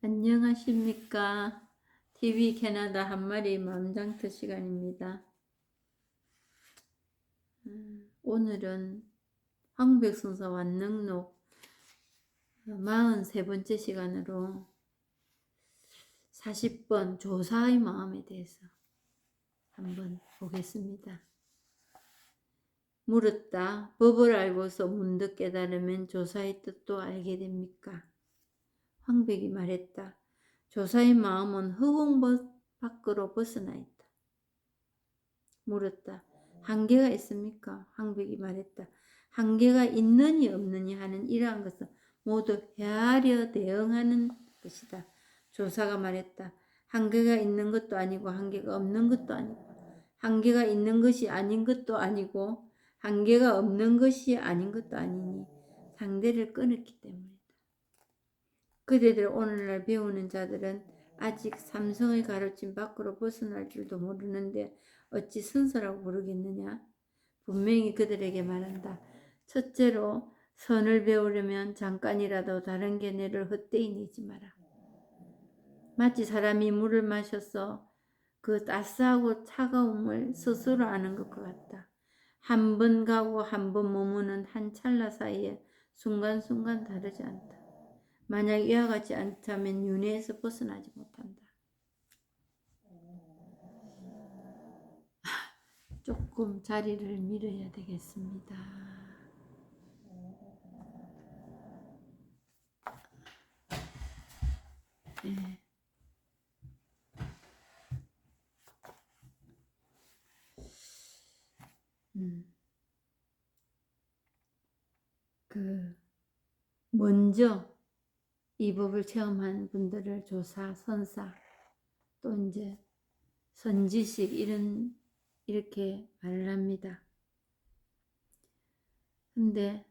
안녕하십니까. TV 캐나다 한마리 마음장터 시간입니다. 오늘은 황백성사 완능록 43번째 시간으로 40번 조사의 마음에 대해서 한번 보겠습니다. 물었다. 법을 알고서 문득 깨달으면 조사의 뜻도 알게 됩니까? 황백이 말했다. 조사의 마음은 허공 밖으로 벗어나 있다. 물었다. 한계가 있습니까? 황백이 말했다. 한계가 있느니 없느니 하는 이러한 것은 모두 헤아려 대응하는 것이다. 조사가 말했다. 한계가 있는 것도 아니고 한계가 없는 것도 아니고 한계가 있는 것이 아닌 것도 아니고 한계가 없는 것이 아닌 것도 아니니 상대를 끊었기 때문이다. 그대들 오늘날 배우는 자들은 아직 삼성의 가로침 밖으로 벗어날 줄도 모르는데 어찌 선서라고 부르겠느냐? 분명히 그들에게 말한다. 첫째로 선을 배우려면 잠깐이라도 다른 견해를 헛되이 내지 마라. 마치 사람이 물을 마셔서 그 따스하고 차가움을 스스로 아는 것과 같다. 한 번 가고 한 번 머무는 한 찰나 사이에 순간순간 다르지 않다. 만약 이와 같지 않다면 윤회에서 벗어나지 못한다. 조금 자리를 밀어야 되겠습니다. 네. 먼저 이 법을 체험한 분들을 조사, 선사, 또 이제 선지식 이렇게 말을 합니다. 근데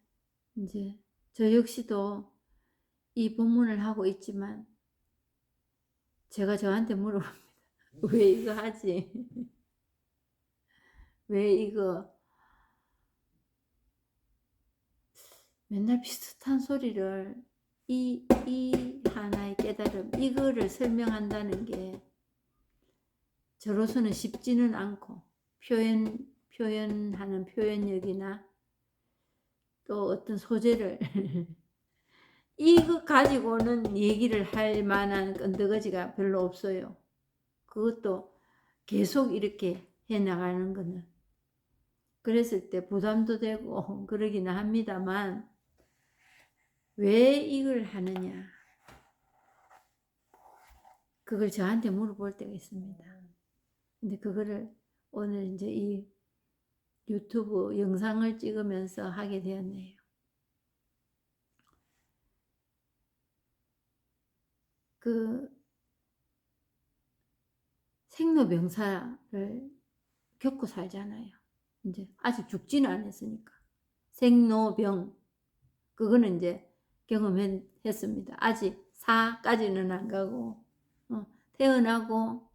이제 저 역시도 이 법문을 하고 있지만 제가 저한테 물어봅니다. 왜 이거 하지? 왜 이거 맨날 비슷한 소리를 이 하나의 깨달음 이거를 설명한다는 게 저로서는 쉽지는 않고 표현하는 표현력이나 또 어떤 소재를 이거 가지고는 얘기를 할 만한 끈덕지가 별로 없어요. 그것도 계속 이렇게 해나가는 거는 그랬을 때 부담도 되고 그러기는 합니다만 왜 이걸 하느냐 그걸 저한테 물어볼 때가 있습니다. 근데 그거를 오늘 이제 이 유튜브 영상을 찍으면서 하게 되었네요. 그 생로병사를 겪고 살잖아요. 이제 아직 죽지는 않았으니까. 생로병 그거는 이제 경험했습니다. 아직 사까지는 안 가고 태어나고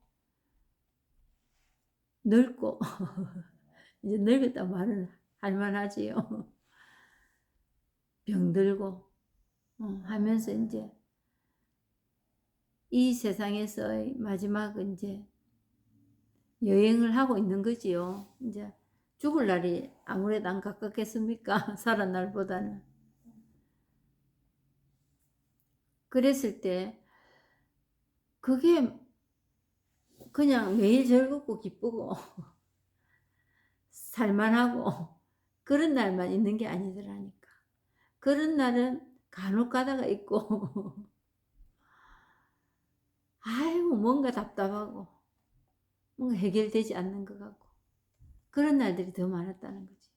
늙고 이제 늙었다 말은 할만하지요. 병들고 하면서 이제 이 세상에서의 마지막은 이제 여행을 하고 있는 거지요. 이제 죽을 날이 아무래도 안 가깝겠습니까? 살아 날보다는. 그랬을 때 그게 그냥 매일 즐겁고 기쁘고 살만하고 그런 날만 있는 게 아니더라니까. 그런 날은 간혹 가다가 있고 아이고 뭔가 답답하고 뭔가 해결되지 않는 것 같고 그런 날들이 더 많았다는 거지.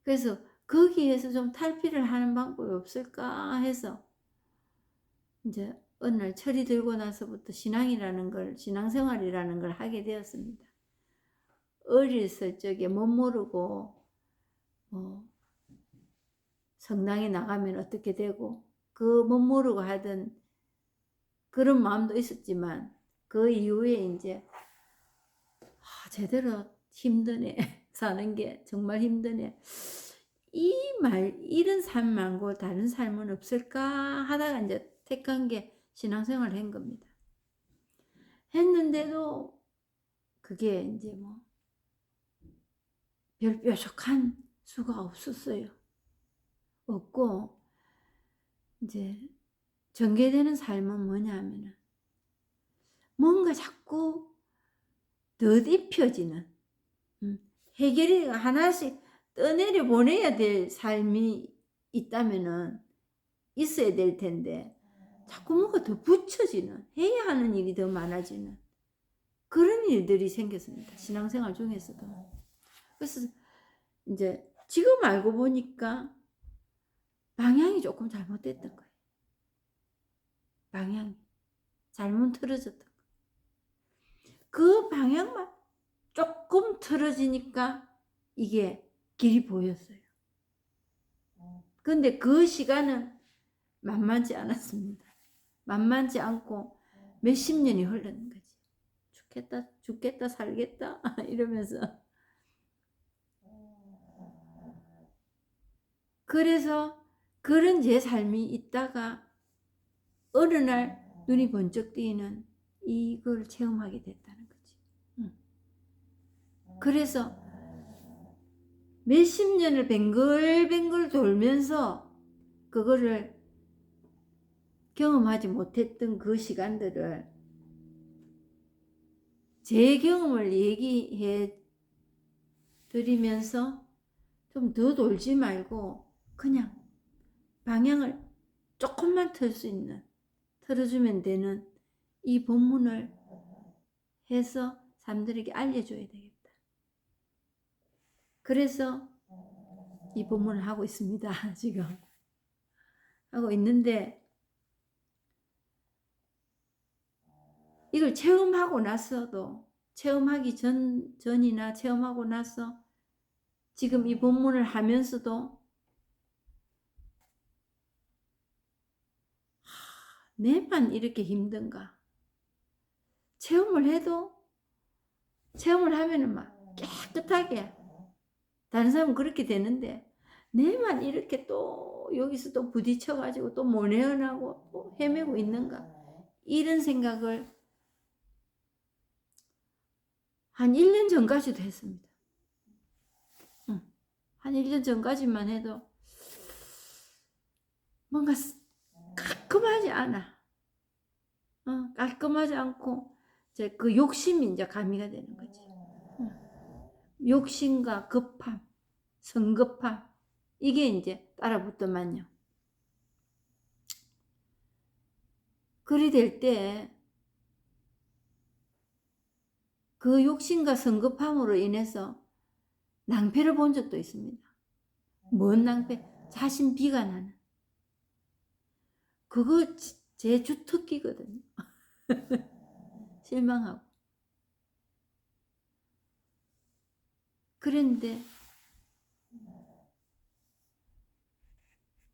그래서 거기에서 좀 탈피를 하는 방법이 없을까 해서 이제 어느 날 철이 들고 나서부터 신앙생활이라는 걸 하게 되었습니다. 어렸을 적에 못 모르고 성당에 나가면 어떻게 되고 그 못 모르고 하던 그런 마음도 있었지만 그 이후에 이제 제대로 힘드네 사는 게 정말 힘드네 이런 삶 말고 다른 삶은 없을까 하다가 이제 택한 게 신앙생활을 한 겁니다. 했는데도 그게 이제 뭐 별 뾰족한 수가 없었어요. 없고 이제 전개되는 삶은 뭐냐 하면은 뭔가 자꾸 덧입혀지는 해결이 하나씩 떠내려 보내야 될 삶이 있다면은 있어야 될 텐데 자꾸 뭔가 더 붙여지는, 해야 하는 일이 더 많아지는 그런 일들이 생겼습니다. 신앙생활 중에서도. 그래서 이제 지금 알고 보니까 방향이 조금 잘못됐던 거예요. 방향이 잘못 틀어졌던 거예요. 그 방향만 조금 틀어지니까 이게 길이 보였어요. 근데 그 시간은 만만치 않았습니다. 만만치 않고 몇십 년이 흘렀는 거지. 죽겠다 살겠다 이러면서. 그래서 그런 제 삶이 있다가 어느 날 눈이 번쩍 뜨이는 이걸 체험하게 됐다는 거지. 그래서 몇십 년을 뱅글뱅글 돌면서 그거를 경험하지 못했던 그 시간들을 제 경험을 얘기해 드리면서 좀 더 돌지 말고 그냥 방향을 조금만 틀어주면 되는 이 본문을 해서 사람들에게 알려줘야 되겠다. 그래서 이 본문을 하고 있습니다. 지금 하고 있는데 이걸 체험하고 나서도 체험하기 전이나 체험하고 나서 지금 이 본문을 하면서도 내만 이렇게 힘든가? 체험을 해도 체험을 하면은 막 깨끗하게 다른 사람은 그렇게 되는데 내만 이렇게 또 여기서 또 부딪혀가지고 또 못 헤어나고 또 헤매고 있는가? 이런 생각을 한 1년 전까지도 했습니다. 한 1년 전까지만 해도 뭔가 깔끔하지 않아. 깔끔하지 않고 이제 그 욕심이 이제 가미가 되는 거지. 욕심과 급함, 성급함 이게 이제 따라붙더만요. 그리 될 때 그 욕심과 성급함으로 인해서 낭패를 본 적도 있습니다. 뭔 낭패? 자신 비관하는. 그거 제 주특기거든요. 실망하고. 그런데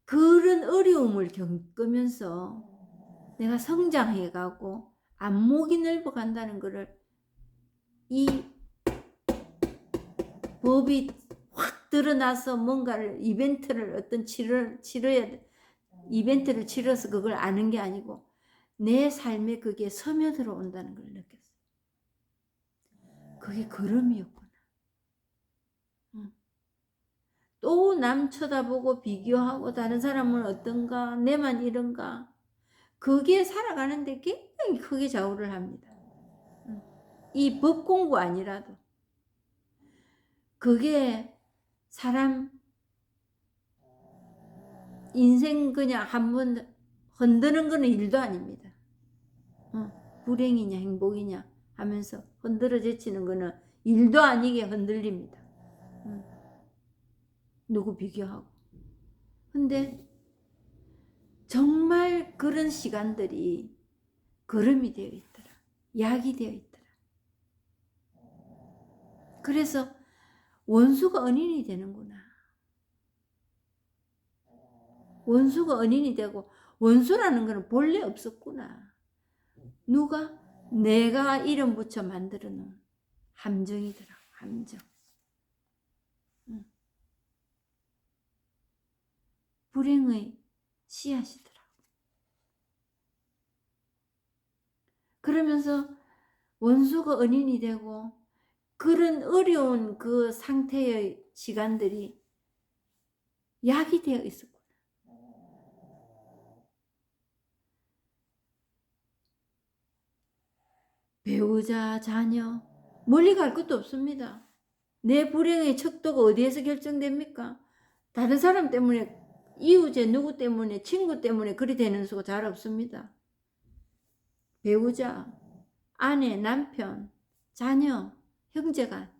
그런 어려움을 겪으면서 내가 성장해가고 안목이 넓어간다는 것을 이 법이 확 드러나서 뭔가를 이벤트를 어떤 치러야 돼. 이벤트를 치러서 그걸 아는 게 아니고 내 삶에 그게 스며들어 온다는 걸 느꼈어요. 그게 걸음이었구나. 또 남 쳐다보고 비교하고 다른 사람은 어떤가 내만 이런가 그게 살아가는데 굉장히 크게 좌우를 합니다. 이 법 공부 아니라도 그게 사람 인생 그냥 한번 흔드는 거는 일도 아닙니다. 불행이냐 행복이냐 하면서 흔들어 제치는 거는 일도 아니게 흔들립니다. 누구 비교하고. 근데 정말 그런 시간들이 걸음이 되어 있더라. 약이 되어 있더라. 그래서 원수가 은인이 되는구나. 원수가 은인이 되고 원수라는 것은 본래 없었구나. 누가? 내가 이름 붙여 만들어 놓은 함정이더라. 함정. 불행의 씨앗이더라. 그러면서 원수가 은인이 되고 그런 어려운 그 상태의 시간들이 약이 되어 있었구나. 배우자, 자녀 멀리 갈 것도 없습니다. 내 불행의 척도가 어디에서 결정됩니까? 다른 사람 때문에, 이웃의 누구 때문에, 친구 때문에 그리 되는 수가 잘 없습니다. 배우자, 아내, 남편, 자녀, 형제간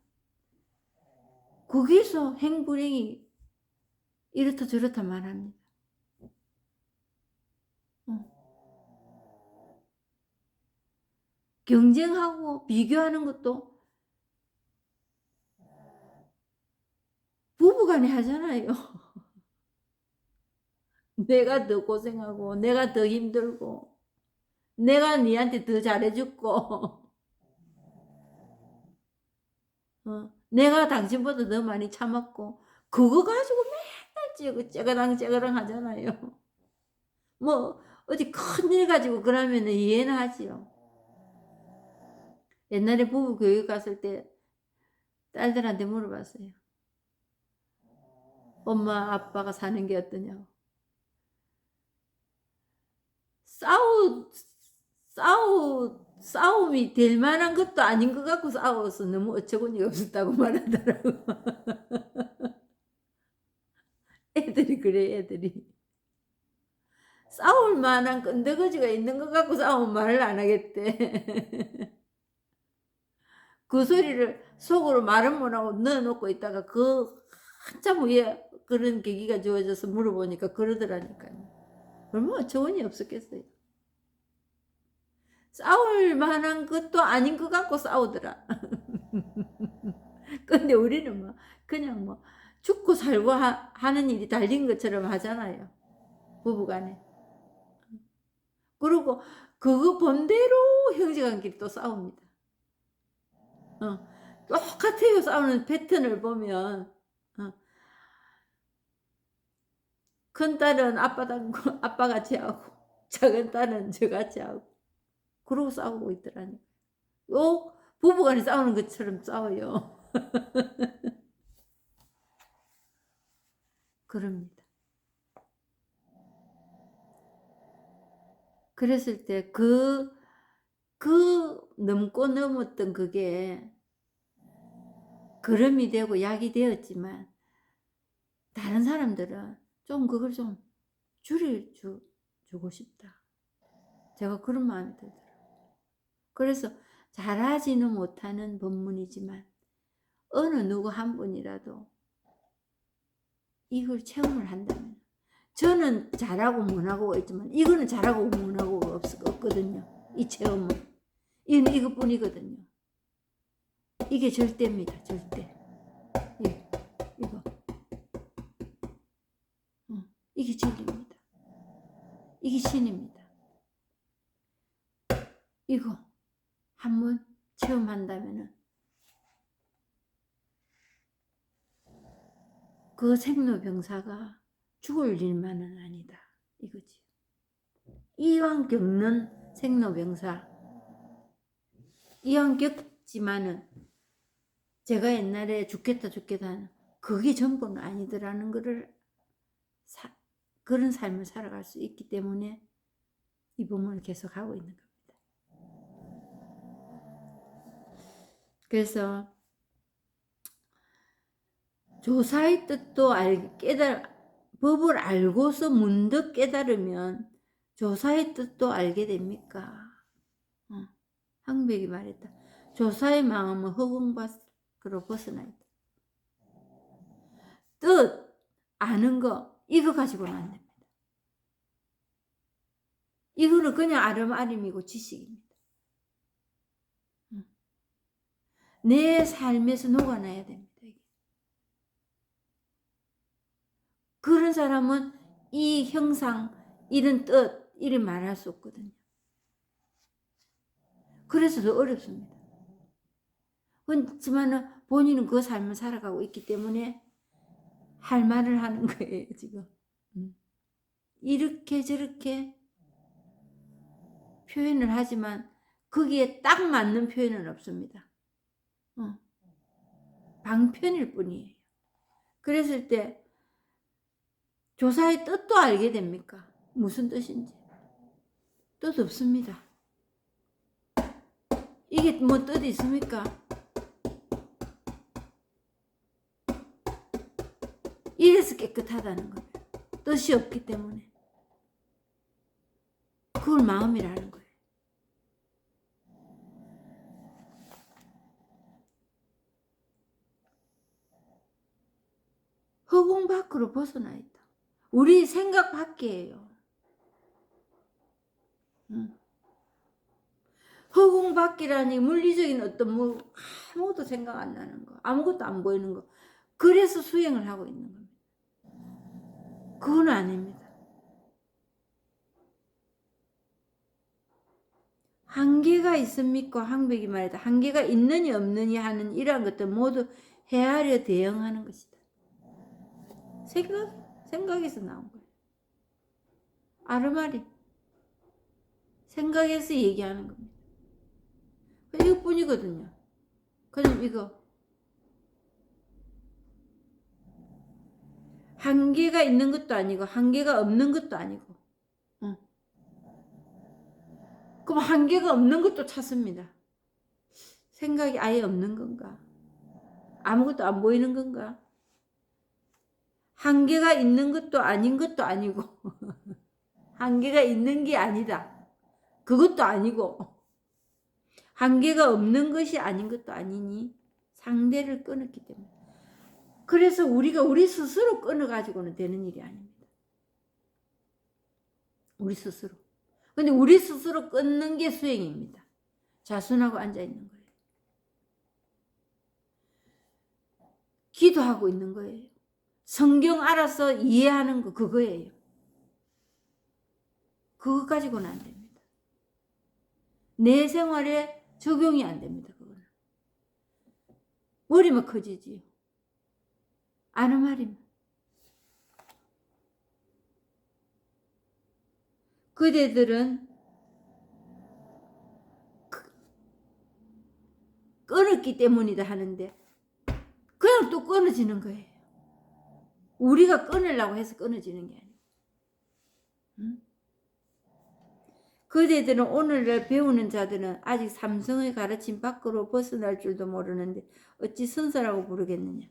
거기서 행불행이 이렇다 저렇다 말합니다. 경쟁하고 비교하는 것도 부부간에 하잖아요. 내가 더 고생하고 내가 더 힘들고 내가 니한테 더 잘해줬고 내가 당신보다 더 많이 참았고 그거 가지고 맨날 째그랑 하잖아요. 뭐 어디 큰일 가지고 그러면 이해는 하지요. 옛날에 부부 교육 갔을 때 딸들한테 물어봤어요. 엄마 아빠가 사는 게 어떠냐고. 싸움이 될 만한 것도 아닌 것 같고 싸워서 너무 어처구니가 없었다고 말하더라고. 애들이 그래, 애들이. 싸울 만한 끈덕거지가 있는 것 같고 싸우면 말을 안 하겠대. 그 소리를 속으로 말은 못하고 넣어놓고 있다가 그 한참 후에 그런 계기가 주어져서 물어보니까 그러더라니까요. 얼마나 어처구니 없었겠어요. 싸울 만한 것도 아닌 것 같고 싸우더라. 근데 우리는 뭐 그냥 뭐 죽고 살고 하는 일이 달린 것처럼 하잖아요. 부부간에. 그리고 그거 본대로 형제간끼리 또 싸웁니다. 똑같아요. 싸우는 패턴을 보면. 큰 딸은 아빠같이 하고 작은 딸은 저같이 하고 그러고 싸우고 있더라니까. 부부간에 싸우는 것처럼 싸워요. 그럽니다. 그랬을 때 넘고 넘었던 그게 걸음이 되고 약이 되었지만 다른 사람들은 좀 그걸 좀 줄여주고 싶다. 제가 그런 마음이 들더라고요. 그래서 잘하지는 못하는 법문이지만 어느 누구 한 분이라도 이걸 체험을 한다면 저는 잘하고 못하고 있지만 이거는 잘하고 못하고 없거든요. 이 체험은 이건 이것뿐이거든요. 이게 절대입니다. 절대. 예, 이거 이게 진리입니다. 이게 신입니다. 이거 한번 체험한다면은 그 생로병사가 죽을 일만은 아니다. 이거지. 이왕 겪는 생로병사, 이왕 겪지만은 제가 옛날에 죽겠다 하는 그게 전부는 아니더라는 거를 그런 삶을 살아갈 수 있기 때문에 이 부분을 계속 하고 있는 겁니다. 그래서 조사의 뜻도 법을 알고서 문득 깨달으면 조사의 뜻도 알게 됩니까? 황백이 말했다. 조사의 마음은 허공 밖으로 벗어나 있다. 뜻, 아는 거 이거 가지고는 안 됩니다. 이거는 그냥 아름아림이고 지식입니다. 내 삶에서 녹아나야 됩니다. 그런 사람은 이 형상, 이런 뜻, 이를 말할 수 없거든요. 그래서 더 어렵습니다. 그렇지만 본인은 그 삶을 살아가고 있기 때문에 할 말을 하는 거예요, 지금. 이렇게 저렇게 표현을 하지만 거기에 딱 맞는 표현은 없습니다. 방편일 뿐이에요. 그랬을 때 조사의 뜻도 알게 됩니까? 무슨 뜻인지. 뜻 없습니다. 이게 뭐 뜻이 있습니까? 이래서 깨끗하다는 거예요. 뜻이 없기 때문에. 그걸 마음이라는 거예요. 허공 밖으로 벗어나 있다. 우리 생각 밖이에요. 허공 밖이라니 물리적인 어떤 뭐 아무것도 생각 안 나는 거, 아무것도 안 보이는 거. 그래서 수행을 하고 있는 겁니다. 그건 아닙니다. 한계가 있습니까? 항백이 말이다. 한계가 있느니 없느니 하는 이러한 것들 모두 헤아려 대응하는 것이다. 생각에서 나온 거예요. 아르마리. 생각에서 얘기하는 겁니다. 이것뿐이거든요. 그럼 이거. 한계가 있는 것도 아니고 한계가 없는 것도 아니고. 그럼 한계가 없는 것도 찾습니다. 생각이 아예 없는 건가? 아무것도 안 보이는 건가? 한계가 있는 것도 아닌 것도 아니고 한계가 있는 게 아니다. 그것도 아니고 한계가 없는 것이 아닌 것도 아니니 상대를 끊었기 때문에. 그래서 우리가 우리 스스로 끊어가지고는 되는 일이 아닙니다. 우리 스스로. 근데 우리 스스로 끊는 게 수행입니다. 자순하고 앉아있는 거예요. 기도하고 있는 거예요. 성경 알아서 이해하는 거 그거예요. 그거 가지고는 안 됩니다. 내 생활에 적용이 안 됩니다. 그거는. 머리만 커지지요. 아는 말이면. 그대들은 끊었기 때문이다 하는데 그냥 또 끊어지는 거예요. 우리가 끊으려고 해서 끊어지는 게 아니에요. 그대들은 오늘날 배우는 자들은 아직 삼성의 가르침 밖으로 벗어날 줄도 모르는데 어찌 선사라고 부르겠느냐.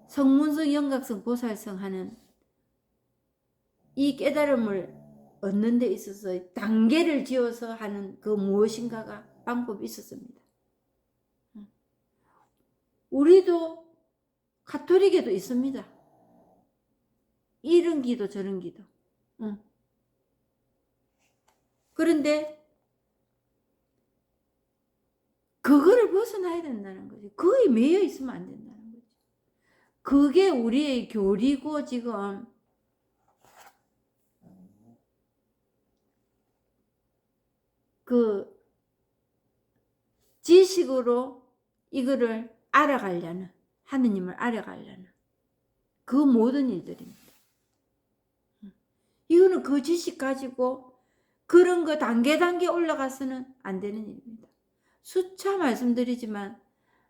성문성, 영각성, 보살성 하는 이 깨달음을 얻는 데 있어서 단계를 지어서 하는 그 무엇인가가 방법이 있었습니다. 우리도 가톨릭에도 있습니다. 이런 기도 저런 기도. 그런데 그거를 벗어나야 된다는 거지. 그거에 매여 있으면 안 된다는 거지. 그게 우리의 교리고 지금 그 지식으로 이거를 알아가려는, 하느님을 알아가려는 그 모든 일들입니다. 이거는 그 지식 가지고 그런 거 단계 올라가서는 안 되는 일입니다. 수차 말씀드리지만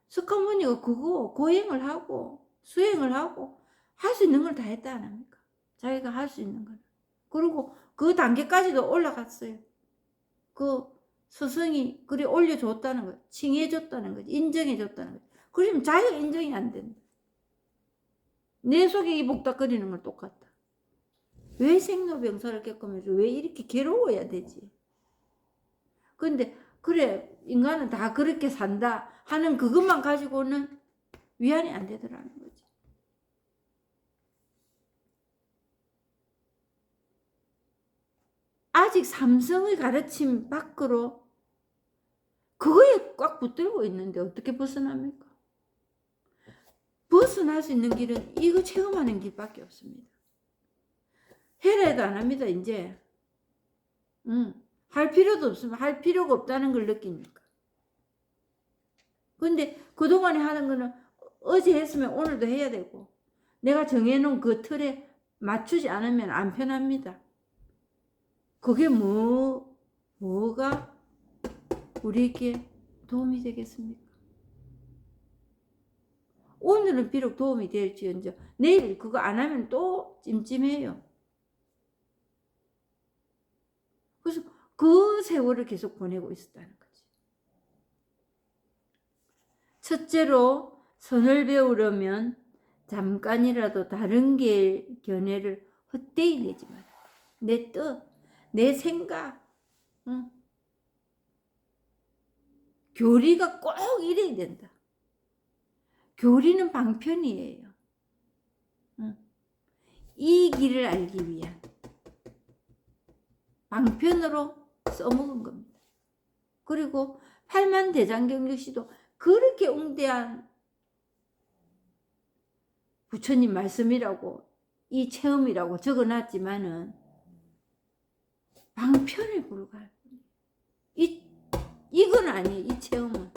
석가모니가 그거 고행을 하고 수행을 하고 할 수 있는 걸 다 했다 안 합니까? 자기가 할 수 있는 걸. 그리고 그 단계까지도 올라갔어요. 그 스승이 그리 올려줬다는 거, 칭해줬다는 거지, 인정해줬다는 거지. 그러면 자기가 인정이 안 된다. 내 속에 이 복닥거리는 건 똑같다. 왜 생로병사를 겪으면서 왜 이렇게 괴로워야 되지? 근데 그래 인간은 다 그렇게 산다 하는 그것만 가지고는 위안이 안 되더라는 거지. 아직 삼성의 가르침 밖으로 그거에 꽉 붙들고 있는데 어떻게 벗어납니까? 벗어날 수 있는 길은 이거 체험하는 길밖에 없습니다. 해라도 안 합니다. 이제 할 필요도 없으면 할 필요가 없다는 걸 느끼니까. 근데 그동안에 하는 거는 어제 했으면 오늘도 해야 되고 내가 정해놓은 그 틀에 맞추지 않으면 안 편합니다. 그게 뭐가 우리에게 도움이 되겠습니까? 오늘은 비록 도움이 될지언정 내일 그거 안 하면 또 찜찜해요. 그래서 그 세월을 계속 보내고 있었다는 거지. 첫째로 선을 배우려면 잠깐이라도 다른 길 견해를 헛되이 내지 마라. 내 뜻, 내 생각, 응? 교리가 꼭 이래야 된다. 교리는 방편이에요. 응? 이 길을 알기 위한 방편으로 써먹은 겁니다. 그리고 팔만대장경 역시도 그렇게 웅대한 부처님 말씀이라고 이 체험이라고 적어놨지만은 방편에 불과할 뿐이에요. 이건 아니에요. 이 체험은.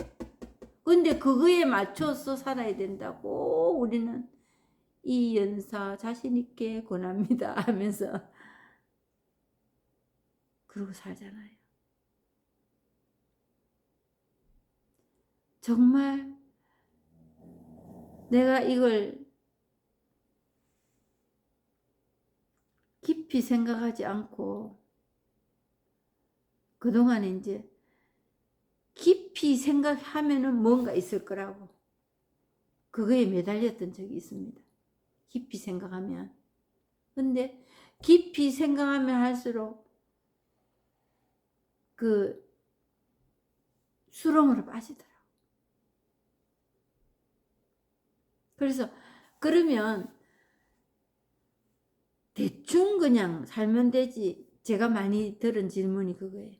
근데 그거에 맞춰서 살아야 된다고 우리는 이 연사 자신 있게 권합니다 하면서 그러고 살잖아요. 정말 내가 이걸 깊이 생각하지 않고 그동안 이제 깊이 생각하면은 뭔가 있을 거라고 그거에 매달렸던 적이 있습니다. 깊이 생각하면. 근데 깊이 생각하면 할수록 그 수렁으로 빠지더라고. 그래서 그러면 대충 그냥 살면 되지. 제가 많이 들은 질문이 그거예요.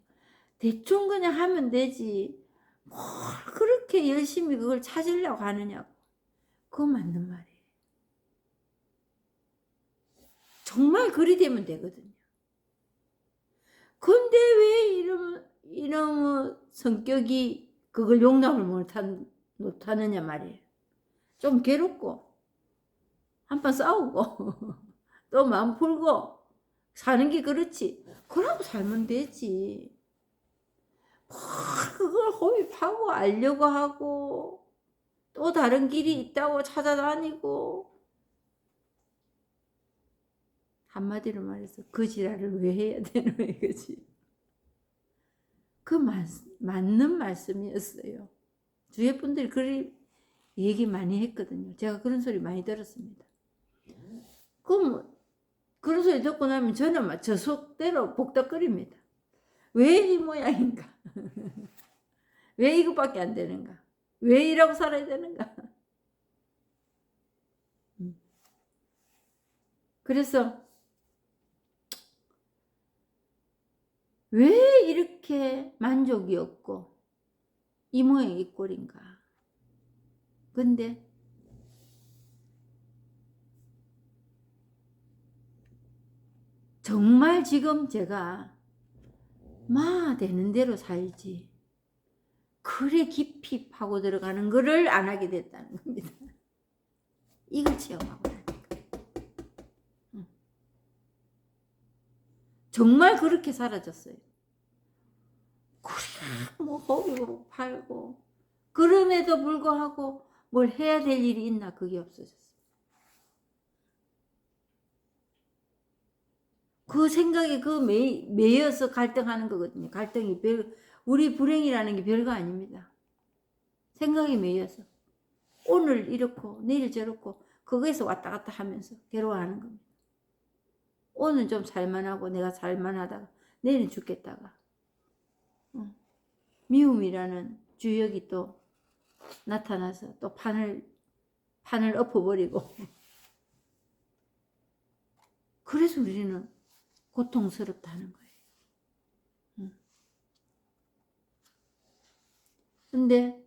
대충 그냥 하면 되지. 뭘 그렇게 열심히 그걸 찾으려고 하느냐고. 그거 맞는 말이에요. 정말 그리 되면 되거든요. 근데 왜 이런 성격이 그걸 용납을 못하느냐 말이에요. 좀 괴롭고 한판 싸우고 또 마음 풀고 사는 게 그렇지. 그러고 살면 되지. 그걸 호입하고 알려고 하고 또 다른 길이 있다고 찾아다니고 한마디로 말해서 그 지랄을 왜 해야 되노 이거지. 그 맞는 말씀이었어요. 주위 분들이 그리 얘기 많이 했거든요. 제가 그런 소리 많이 들었습니다. 그럼 그런 소리 듣고 나면 저는 막 저 속대로 복덕거립니다. 왜 이 모양인가? 왜 이것밖에 안 되는가? 왜 이러고 살아야 되는가? 그래서 왜 이렇게 만족이 없고 이 모양 이 꼴인가? 근데 정말 지금 제가 되는 대로 살지 그래 깊이 파고 들어가는 거를 안 하게 됐다는 겁니다. 이걸 체험하고 나니까. 정말 그렇게 사라졌어요. 그래 뭐 허비로 팔고 그럼에도 불구하고 뭘 해야 될 일이 있나 그게 없어졌어요. 그 생각에 매여서 갈등하는 거거든요. 갈등이 우리 불행이라는 게 별거 아닙니다. 생각에 매여서 오늘 이렇고 내일 저렇고 그거에서 왔다 갔다 하면서 괴로워하는 겁니다. 오늘 좀 살만하고 내가 살만하다가 내일은 죽겠다가 미움이라는 주역이 또 나타나서 또 판을 엎어버리고 그래서 우리는 고통스럽다는 거예요. 근데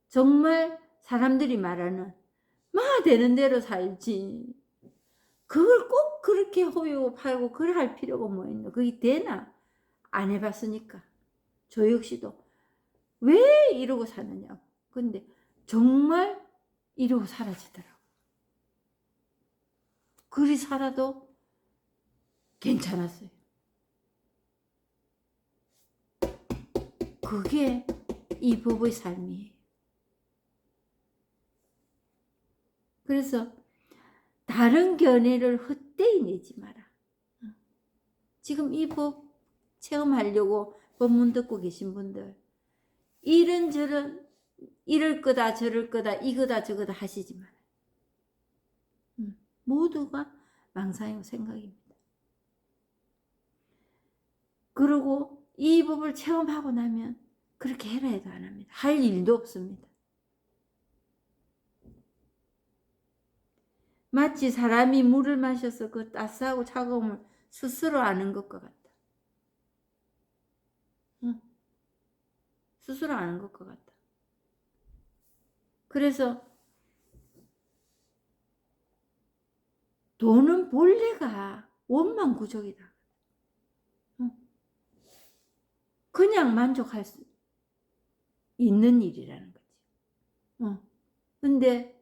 정말 사람들이 말하는 되는 대로 살지 그걸 꼭 그렇게 호요고 팔고 그래 할 필요가 뭐 있노? 그게 되나? 안 해봤으니까 저 역시도 왜 이러고 사느냐고. 근데 정말 이러고 사라지더라고. 그리 살아도 괜찮았어요. 그게 이 법의 삶이에요. 그래서 다른 견해를 헛되이 내지 마라. 지금 이 법 체험하려고 법문 듣고 계신 분들, 이런저런 이럴 거다 저럴 거다 이거다 저거다 하시지 마라. 모두가 망상이고 생각입니다. 그리고 이 법을 체험하고 나면 그렇게 해라 해도 안 합니다. 할 일도 없습니다. 마치 사람이 물을 마셔서 그 따스하고 차가움을 스스로 아는 것과 같다. 스스로 아는 것과 같다. 그래서 돈은 본래가 원망구족이다. 그냥 만족할 수 있는 일이라는 거지. 근데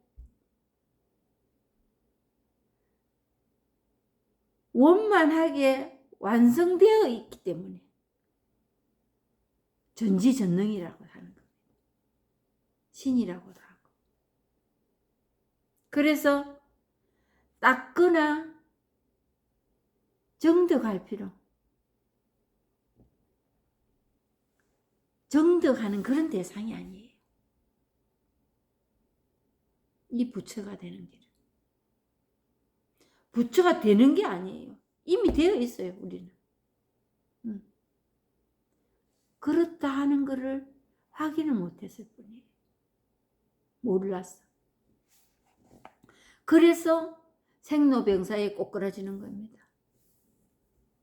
원만하게 완성되어 있기 때문에 전지전능이라고 하는 겁니다. 신이라고도 하고. 그래서 닦거나 정득할 필요, 정득하는 그런 대상이 아니에요. 이 부처가 되는 길은. 부처가 되는 게 아니에요. 이미 되어 있어요, 우리는. 그렇다 하는 것을 확인을 못했을 뿐이에요. 몰랐어. 그래서 생로병사에 꼬꾸라지는 겁니다.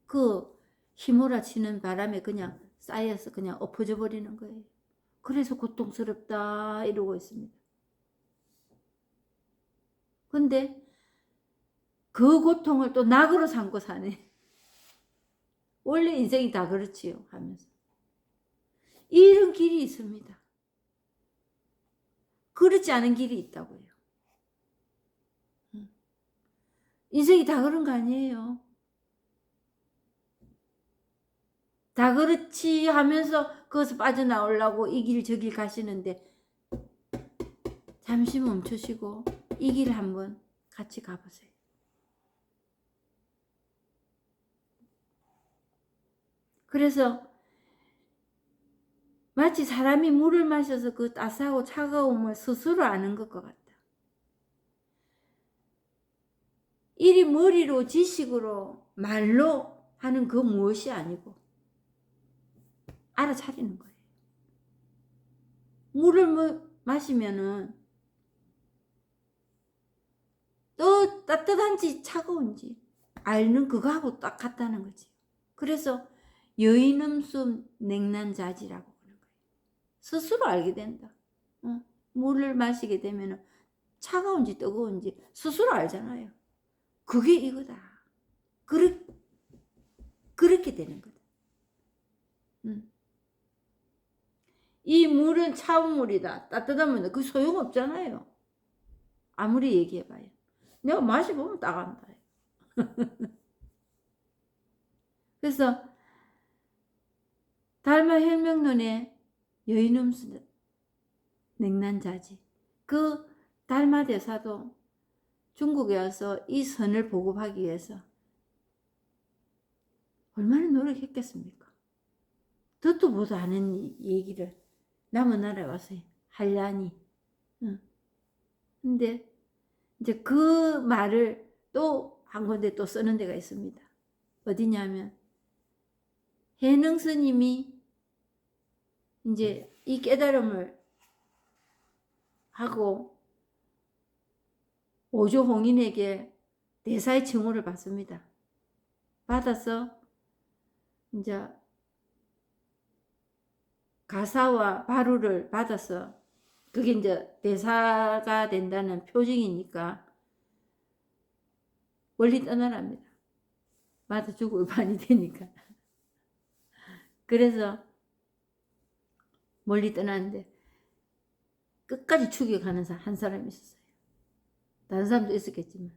그 휘몰아치는 바람에 그냥 쌓여서 그냥 엎어져 버리는 거예요. 그래서 고통스럽다 이러고 있습니다. 근데 그 고통을 또 낙으로 삼고 사네. 원래 인생이 다 그렇지요 하면서. 이런 길이 있습니다. 그렇지 않은 길이 있다고요. 인생이 다 그런 거 아니에요. 다 그렇지 하면서 거기서 빠져나오려고 이 길 저 길 가시는데 잠시 멈추시고 이 길 한번 같이 가보세요. 그래서 마치 사람이 물을 마셔서 그 따스하고 차가움을 스스로 아는 것과 같다. 이리 머리로 지식으로 말로 하는 그 무엇이 아니고 알아차리는 거예요. 물을 마시면은 또 따뜻한지 차가운지 알는 그거하고 딱 같다는 거지. 그래서 여인음수 냉난자지라고 그러는 거예요. 스스로 알게 된다. 물을 마시게 되면 차가운지 뜨거운지 스스로 알잖아요. 그게 이거다. 그렇게 되는 거다. 이 물은 차운 물이다. 따뜻하면 그 소용없잖아요. 아무리 얘기해봐요. 내가 마셔보면 따간다. 그래서 달마 혈명론의 여인음수 냉난자지. 그 달마 대사도 중국에 와서 이 선을 보급하기 위해서 얼마나 노력했겠습니까? 듣도 보도 않은 얘기를 남은 나라에 와서 하려니. 근데 이제 그 말을 또 한 군데 또 쓰는 데가 있습니다. 어디냐면 해능 스님이 이제 이 깨달음을 하고 오조홍인에게 대사의 칭호를 받습니다. 받아서 이제 가사와 바루를 받아서 그게 이제 대사가 된다는 표징이니까 멀리 떠나랍니다. 맞아 죽을 판이 되니까. 그래서 멀리 떠나는데 끝까지 죽여가는 한 사람이 있었어요. 다른 사람도 있었겠지만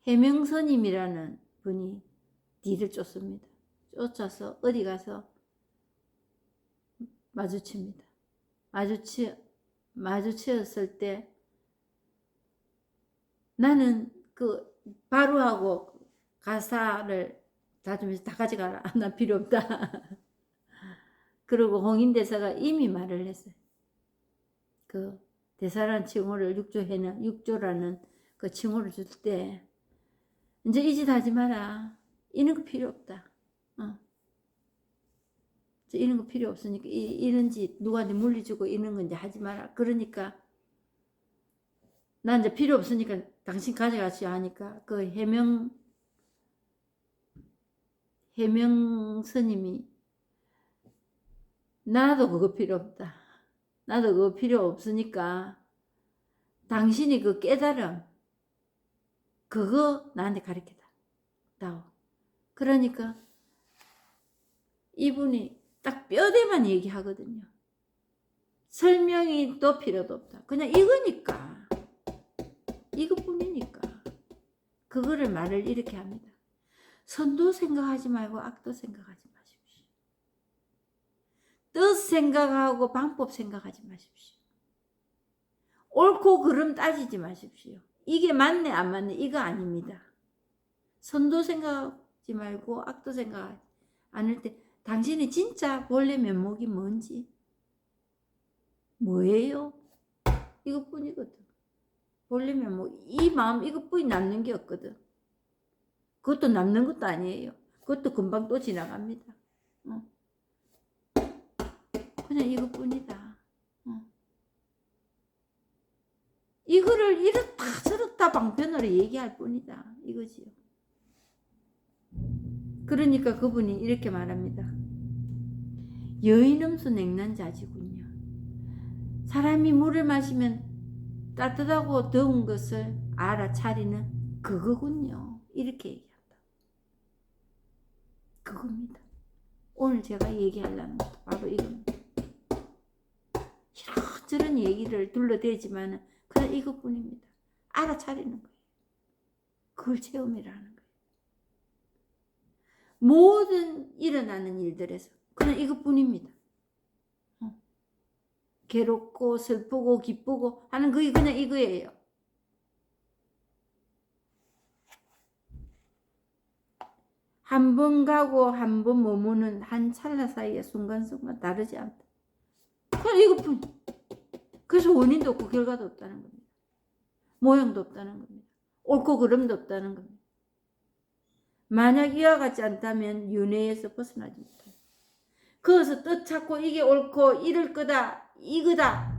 해명선임이라는 분이 뒤를 쫓습니다. 쫓아서 어디 가서 마주칩니다. 마주치었을 때 나는 그 바로하고 가사를 다듬면서 다 가져가라. 나 필요 없다. 그리고 홍인대사가 이미 말을 했어요. 그 대사란 칭호를 육조라는 그 칭호를 줄 때 이제 이 짓 하지 마라. 이런 거 필요 없다. 이런 거 필요 없으니까 이런 짓 누구한테 물리주고 이런 거 이제 하지 마라. 그러니까 난 이제 필요 없으니까 당신 가져가시오 하니까 그 해명 스님이 나도 그거 필요 없다. 나도 그거 필요 없으니까 당신이 그 깨달음 그거 나한테 가르쳐다오. 그러니까 이분이 딱 뼈대만 얘기하거든요. 설명이 또 필요도 없다. 그냥 이거니까. 이것뿐이니까. 그거를 말을 이렇게 합니다. 선도 생각하지 말고 악도 생각하지 마십시오. 뜻 생각하고 방법 생각하지 마십시오. 옳고 그름 따지지 마십시오. 이게 맞네 안 맞네 이거 아닙니다. 선도 생각하지 말고 악도 생각하지 않을 때 당신이 진짜 본래 면목이 뭔지 뭐예요? 이것뿐이거든. 본래 면목 이 마음 이것뿐이 남는 게 없거든. 그것도 남는 것도 아니에요. 그것도 금방 또 지나갑니다. 그냥 이것뿐이다. 이거를 이렇다 저렇다 방편으로 얘기할 뿐이다. 이거지요. 그러니까 그분이 이렇게 말합니다. 여인음수 냉난자지군요. 사람이 물을 마시면 따뜻하고 더운 것을 알아차리는 그거군요. 이렇게 얘기한다. 그겁니다. 오늘 제가 얘기하려는 것도 바로 이겁니다. 이런저런 얘기를 둘러대지만 그냥 이것뿐입니다. 알아차리는 거예요. 그걸 체험이라는 거예요. 모든 일어나는 일들에서 그냥 이것뿐입니다. 괴롭고 슬프고 기쁘고 하는 그게 그냥 이거예요. 한 번 가고 한 번 머무는 한 찰나 사이의 순간순간 다르지 않다. 그냥 이것뿐. 그래서 원인도 없고 결과도 없다는 겁니다. 모양도 없다는 겁니다. 옳고 그름도 없다는 겁니다. 만약 이와 같지 않다면 윤회에서 벗어나지 못해요. 거기서 뜻 찾고 이게 옳고 이럴 거다 이거다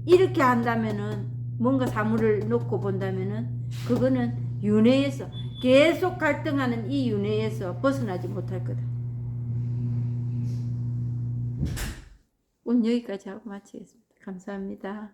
이렇게 한다면은 뭔가 사물을 놓고 본다면은 그거는 윤회에서 계속 갈등하는 이 윤회에서 벗어나지 못할 거다. 오늘 여기까지 하고 마치겠습니다. 감사합니다.